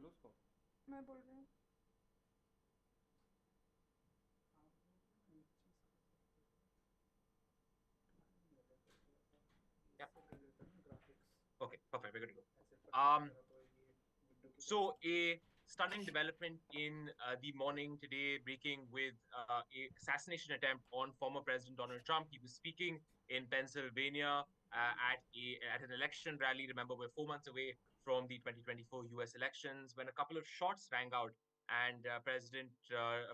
बोलो उसको। मैं बोल रही हूँ। Yeah. Okay, perfect. We're good to go. So a stunning development in the morning today, breaking with a assassination attempt on former President Donald Trump. He was speaking in Pennsylvania at an election rally. Remember, we're 4 months away from the 2024 U.S. elections when a couple of shots rang out, and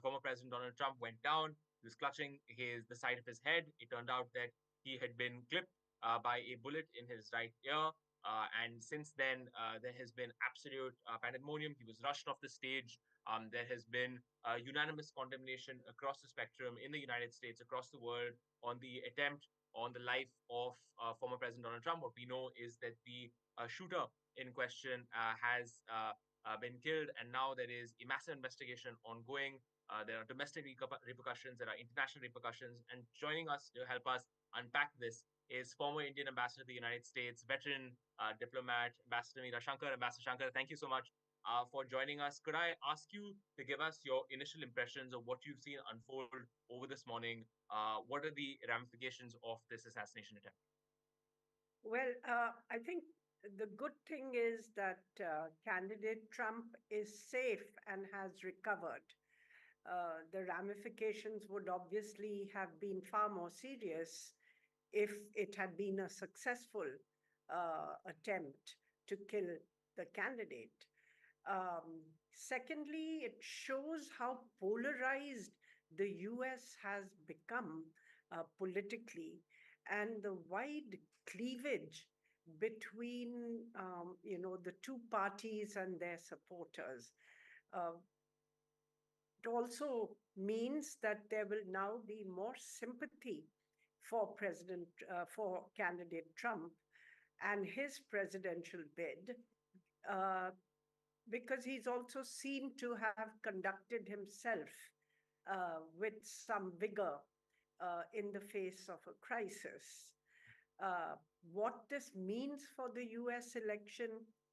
former President Donald Trump went down. He was clutching the side of his head. It turned out that he had been clipped by a bullet in his right ear. And since then, there has been absolute pandemonium. He was rushed off the stage. There has been unanimous condemnation across the spectrum in the United States, across the world, on the attempt on the life of former President Donald Trump. What we know is that the shooter in question has been killed, and now there is a massive investigation ongoing. There are domestic repercussions, there are international repercussions, and joining us to help us unpack this is former Indian ambassador to the United States, veteran diplomat, Ambassador Meera Shankar. Ambassador Shankar, thank you so much for joining us. Could I ask you to give us your initial impressions of what you've seen unfold over this morning? What are the ramifications of this assassination attempt? Well, I think the good thing is that candidate Trump is safe and has recovered. The ramifications would obviously have been far more serious if it had been a successful attempt to kill the candidate. Secondly, it shows how polarized the US has become politically, and the wide cleavage between the two parties and their supporters. Uh, it also means that there will now be more sympathy for candidate Trump and his presidential bid, uh, because he's also seen to have conducted himself with some vigor in the face of a crisis. What this means for the US election,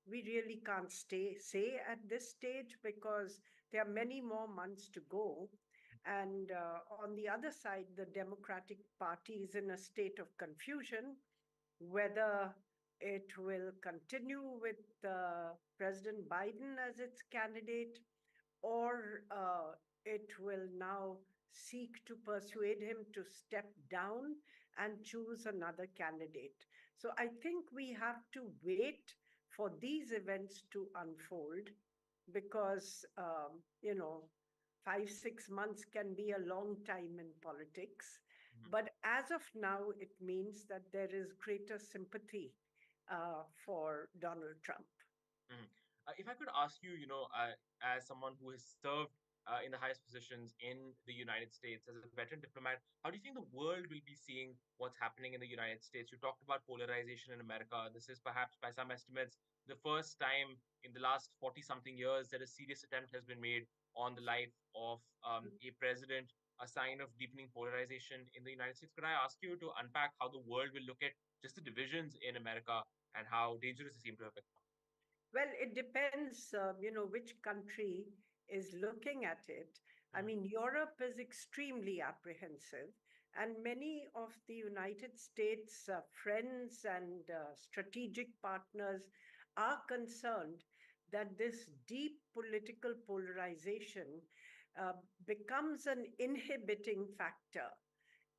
we really can't say at this stage because there are many more months to go. And on the other side, the Democratic Party is in a state of confusion whether it will continue with President Biden as its candidate, or it will now seek to persuade him to step down and choose another candidate. So I think we have to wait for these events to unfold because, 5-6 months can be a long time in politics. Mhm. But as of now, it means that there is greater sympathy for Donald Trump. Mhm. If I could ask you, as someone who has served in the highest positions in the United States as a veteran diplomat, how do you think the world will be seeing what's happening in the United States? You talked about polarization in America. This is perhaps, by some estimates, the first time in the last 40 something years that a serious attempt has been made on the life of a president, a sign of deepening polarization in the United States. Could I ask you to unpack how the world will look at just the divisions in America and how dangerous they seem to have become? Well, it depends, which country is looking at it. I Mhm. mean, Europe is extremely apprehensive, and many of the United States friends and strategic partners are concerned that this deep political polarization becomes an inhibiting factor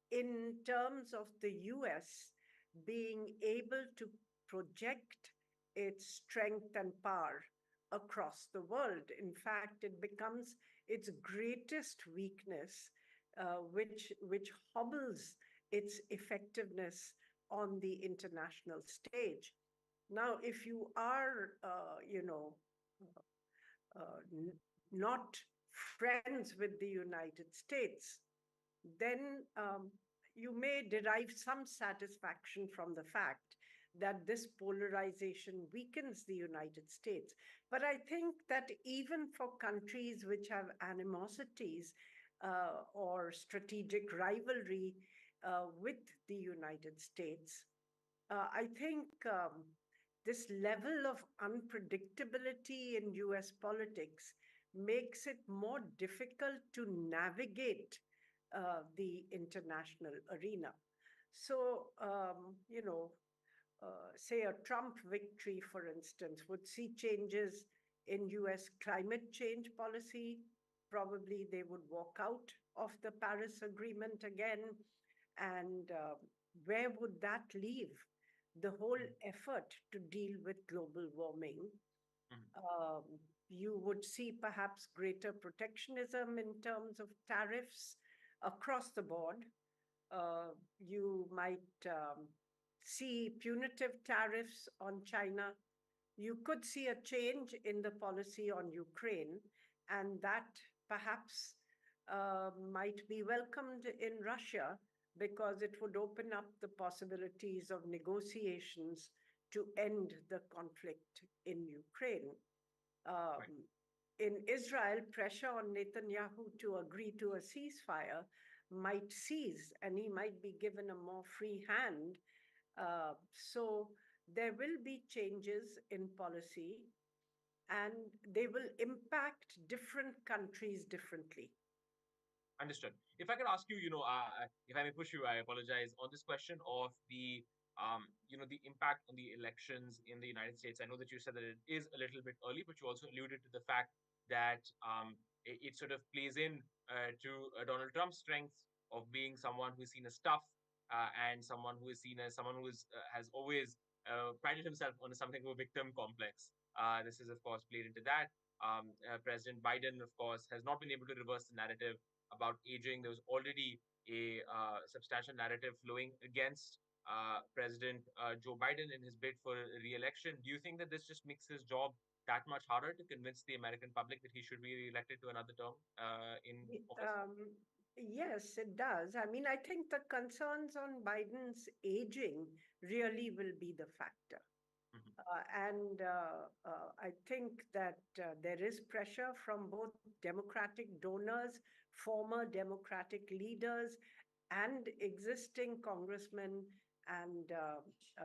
in terms of the US being able to project its strength and power across the world. In fact, it becomes its greatest weakness, which hobbles its effectiveness on the international stage. Now, if you are, not friends with the United States, then you may derive some satisfaction from the fact that this polarization weakens the United States. But I think that even for countries which have animosities or strategic rivalry with the United States, I think this level of unpredictability in US politics makes it more difficult to navigate the international arena. So, say a Trump victory, for instance, would see changes in US climate change policy. Probably they would walk out of the Paris Agreement again. And where would that leave the whole effort to deal with global warming? Um, you would see perhaps greater protectionism in terms of tariffs across the board. You might see punitive tariffs on China. You could see a change in the policy on Ukraine, and that perhaps might be welcomed in Russia because it would open up the possibilities of negotiations to end the conflict in Ukraine. Um, in Israel, pressure on Netanyahu to agree to a ceasefire might cease and he might be given a more free hand. So there will be changes in policy and they will impact different countries differently. Understood. If I could ask you, if I may push you, I apologize, on this question of the impact on the elections in the United States. I know that you said that it is a little bit early, but you also alluded to the fact that it sort of plays in to Donald Trump's strength of being someone who's seen as tough and someone who is seen as someone who has always prided himself on something of a victim complex. This is, of course, played into that. President Biden, of course, has not been able to reverse the narrative about aging. There was already a substantial narrative flowing against President Joe Biden in his bid for re-election. Do you think that this just makes his job that much harder to convince the American public that he should be re-elected to another term in office? Yes, it does. I mean, I think the concerns on Biden's aging really will be the factor. I think that there is pressure from both Democratic donors, former Democratic leaders, and existing congressmen and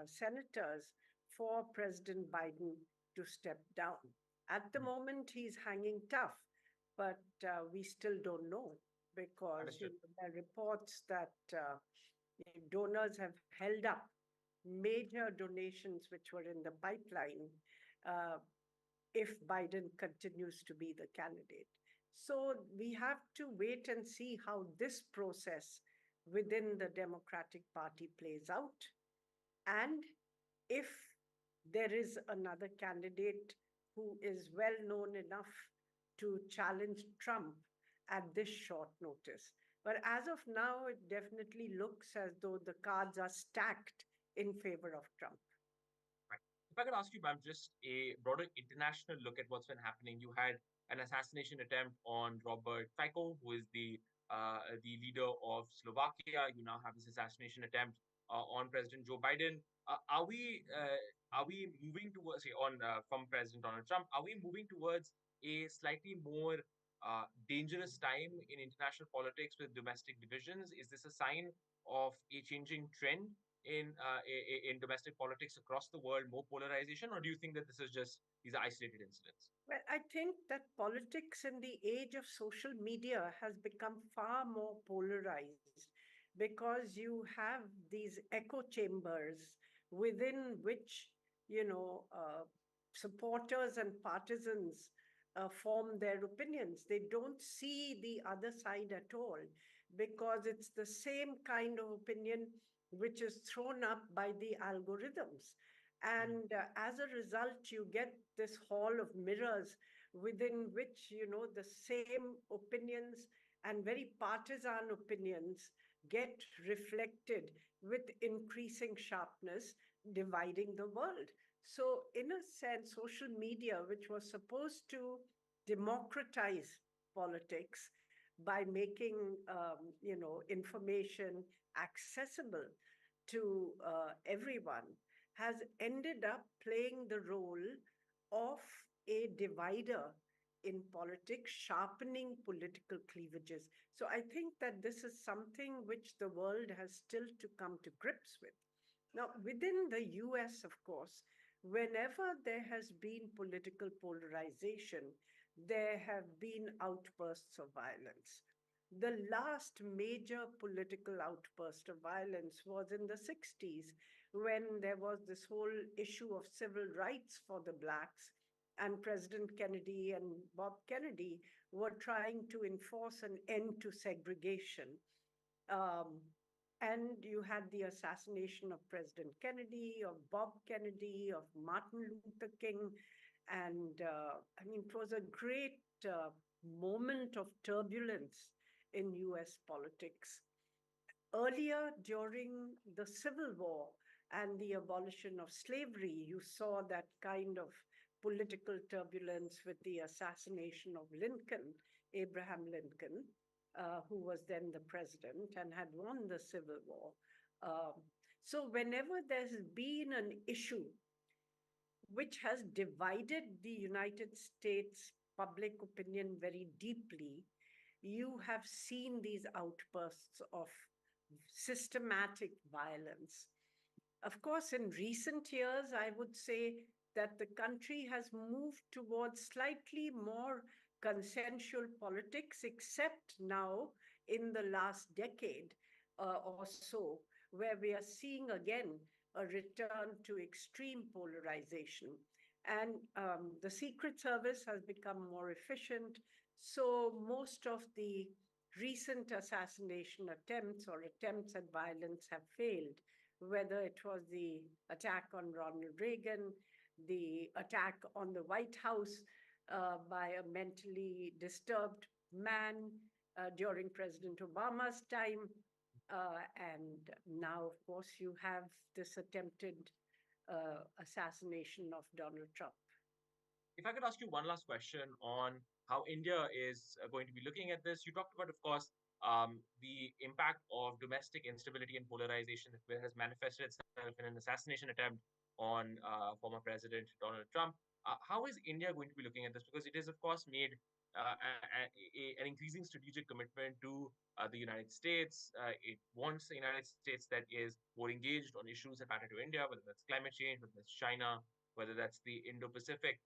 senators for President Biden to step down. At the moment, he's hanging tough, but we still don't know because there are reports that donors have held up major donations which were in the pipeline uh, if Biden continues to be the candidate. So we have to wait and see how this process within the Democratic Party plays out. And if there is another candidate who is well known enough to challenge Trump at this short notice. But as of now, it definitely looks as though the cards are stacked in favor of Trump. Right. If I could ask you, ma'am, just a broader international look at what's been happening. You had an assassination attempt on Robert Fico, who is the leader of Slovakia. You now have this assassination attempt on President Joe Biden. Are we moving towards, say, on from President Donald Trump? Are we moving towards a slightly more dangerous time in international politics with domestic divisions? Is this a sign of a changing trend in domestic politics across the world, more polarization, or do you think that these are isolated incidents? Well, I think that politics in the age of social media has become far more polarized because you have these echo chambers within which, you know, supporters and partisans form their opinions. They don't see the other side at all because it's the same kind of opinion which is thrown up by the algorithms. And as a result, you get this hall of mirrors within which, you know, the same opinions and very partisan opinions get reflected with increasing sharpness, dividing the world. So, in a sense, social media, which was supposed to democratize politics by making, information accessible to everyone, has ended up playing the role of a divider in politics, sharpening political cleavages. So I think that this is something which the world has still to come to grips with. Now, within the US, of course, whenever there has been political polarization, there have been outbursts of violence. The last major political outburst of violence was in the 60s, when there was this whole issue of civil rights for the blacks, and President Kennedy and Bob Kennedy were trying to enforce an end to segregation. Um, and you had the assassination of President Kennedy, of Bob Kennedy, of Martin Luther King. And I mean, it was a great moment of turbulence in US politics. Earlier, during the Civil War and the abolition of slavery, you saw that kind of political turbulence with the assassination of Lincoln, Abraham Lincoln, who was then the president and had won the Civil War. So, whenever there's been an issue which has divided the United States public opinion very deeply, you have seen these outbursts of systematic violence. Of course, in recent years, I would say that the country has moved towards slightly more consensual politics, except now in the last decade or so, where we are seeing again a return to extreme polarization. And the Secret Service has become more efficient. So most of the recent assassination attempts or attempts at violence have failed, whether it was the attack on Ronald Reagan, the attack on the White House by a mentally disturbed man during President Obama's time. And now, of course, you have this attempted assassination of Donald Trump. If I could ask you one last question on how India is going to be looking at this. You talked about, of course, the impact of domestic instability and polarization that has manifested itself in an assassination attempt on former President Donald Trump. How is India going to be looking at this? Because it is, of course, made an increasing strategic commitment to the United States. It wants the United States that is more engaged on issues that matter to India, whether that's climate change, whether that's China, whether that's the Indo-Pacific.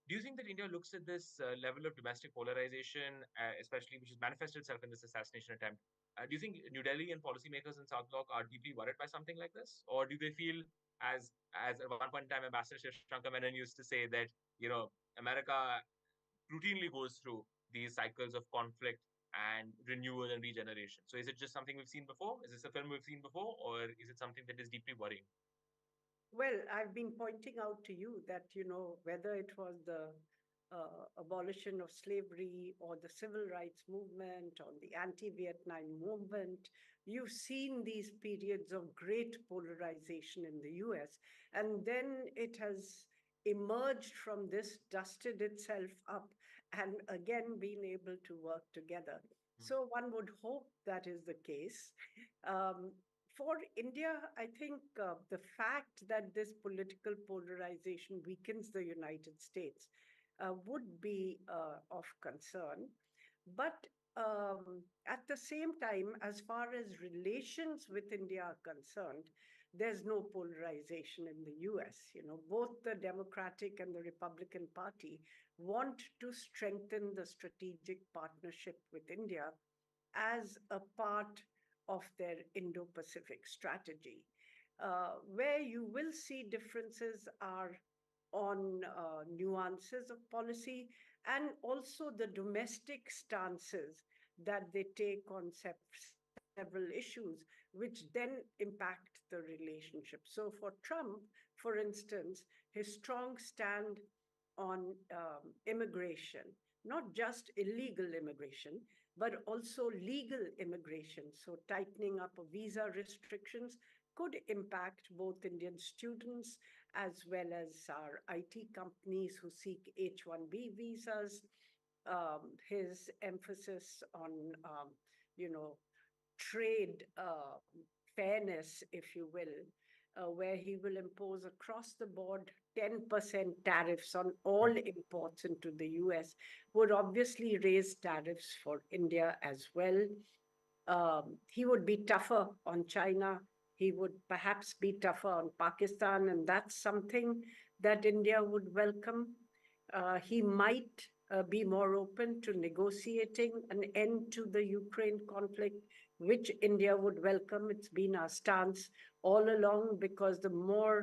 Do you think that India looks at this level of domestic polarization, especially which has manifested itself in this assassination attempt? Do you think New Delhi and policymakers in South Bloc are deeply worried by something like this, or do they feel, as at one point in time Ambassador Shankar Menon used to say that America routinely goes through these cycles of conflict and renewal and regeneration? So is it just something we've seen before? Is this a film we've seen before, or is it something that is deeply worrying? Well, I've been pointing out to you that, whether it was the abolition of slavery or the civil rights movement or the anti-Vietnam movement, you've seen these periods of great polarization in the US. And then it has emerged from this, dusted itself up, and again been able to work together. So one would hope that is the case. For India, I think the fact that this political polarization weakens the United States would be of concern. But at the same time, as far as relations with India are concerned, there's no polarization in the US. Both the Democratic and the Republican Party want to strengthen the strategic partnership with India as a part of their Indo-Pacific strategy. Where you will see differences are on nuances of policy and also the domestic stances that they take on several issues, which then impact the relationship. So for Trump, for instance, his strong stand on immigration, not just illegal immigration, but also legal immigration. So tightening up of visa restrictions could impact both Indian students as well as our IT companies who seek H-1B visas. His emphasis on, trade fairness, if you will, where he will impose across the board 10% tariffs on all imports into the US, would obviously raise tariffs for India as well. He would be tougher on China. He would perhaps be tougher on Pakistan, and that's something that India would welcome. He might be more open to negotiating an end to the Ukraine conflict, which India would welcome. It's been our stance all along, because the more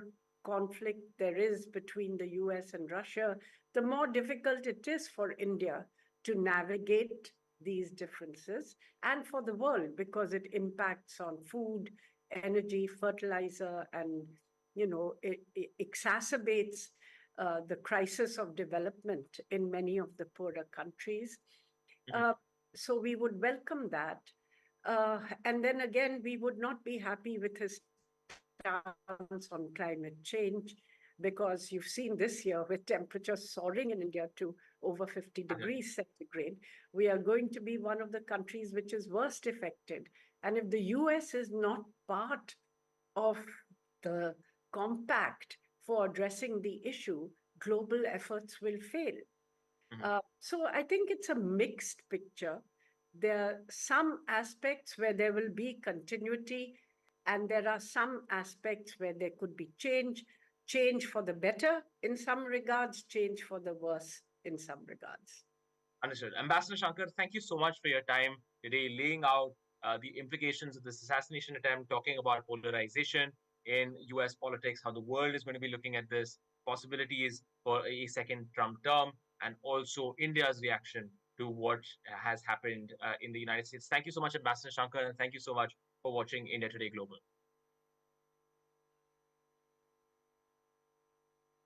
conflict there is between the US and Russia, the more difficult it is for India to navigate these differences, and for the world, because it impacts on food, energy, fertilizer, and it exacerbates the crisis of development in many of the poorer countries. Mhm. So we would welcome that. And then again, we would not be happy with his stance on climate change, because you've seen this year, with temperatures soaring in India to over 50 degrees centigrade, we are going to be one of the countries which is worst affected. And if the US is not part of the compact for addressing the issue, global efforts will fail. So I think it's a mixed picture. There are some aspects where there will be continuity, and there are some aspects where there could be change for the better in some regards, change for the worse in some regards. Understood. Ambassador Shankar, thank you so much for your time today, laying out the implications of this assassination attempt, talking about polarization in US politics, how the world is going to be looking at this, possibilities for a second Trump term, and also India's reaction to what has happened in the United States. Thank you so much, Ambassador Shankar, and thank you so much for watching India Today Global.